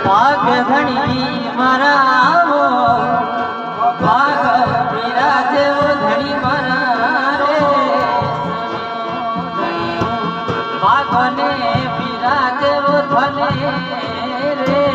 भाग धनी मारा वो भाग विराजे वो धनी मारा रे भागने विराजे वो धने रे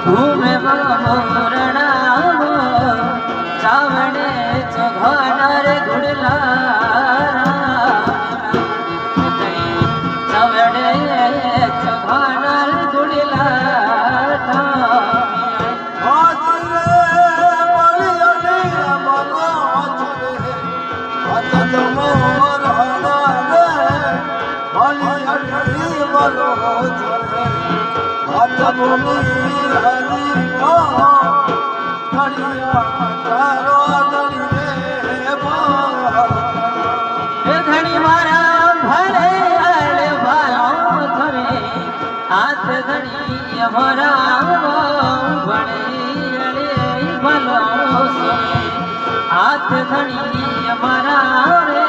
घूमे मोरणा चावड़े चौघानर घुड़ला चावड़े चौघानर घुड़ला धनी मारा भले हाथ धनी हमारा बड़े भलो हाथ धनी हमारा रे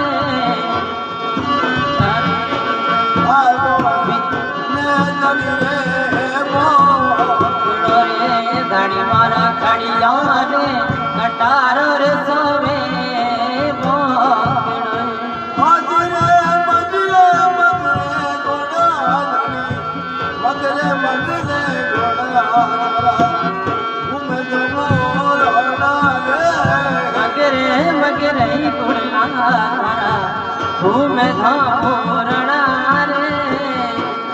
धनी मारा खड़िया रे कटारो रे सोवे मगरे गुड़ना घूमे धामोरणा रे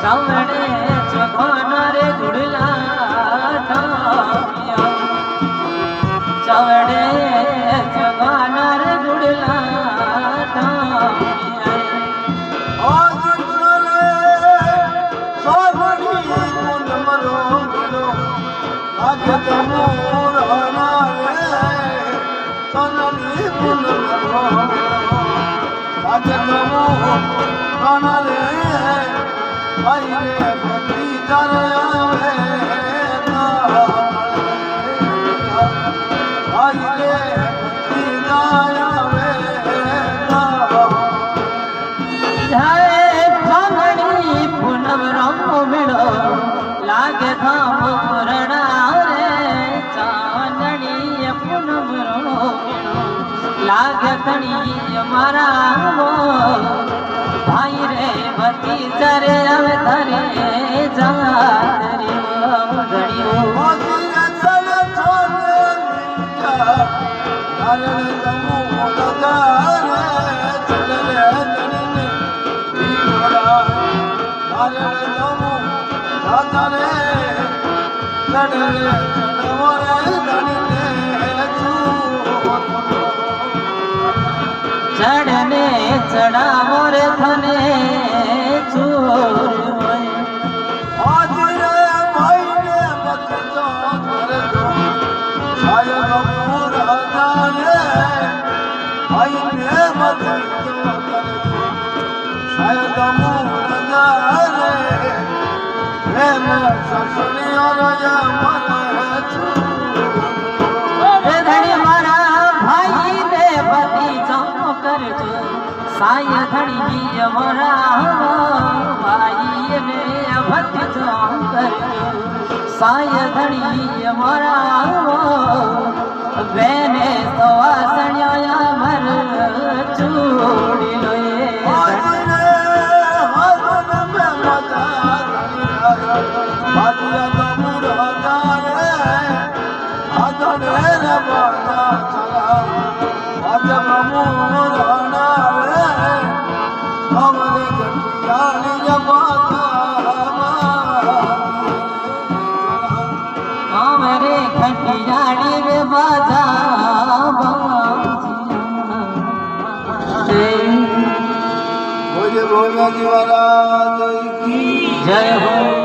चावड़े चौघाना रे गुड़ला चावड़े चौघाना रे गुड़ला लागे धामोरणा रे चांदनी पूनम रो लागे धनी मारा वो भाई रे भतीजा रे अवे धरे जा रे वो घड़ियो चढ़ने चढ़ा मोरे धने चूर धनी मारा भाई ने भतीजा कर जो साय धनी हमारा भाई ने भतीजा कर जो साय धनी हमारा बहने तो आसनिया मर चूड़ी लोए खटियाड़ी रे बाजा बोले भोला जी महाराज की जय हो।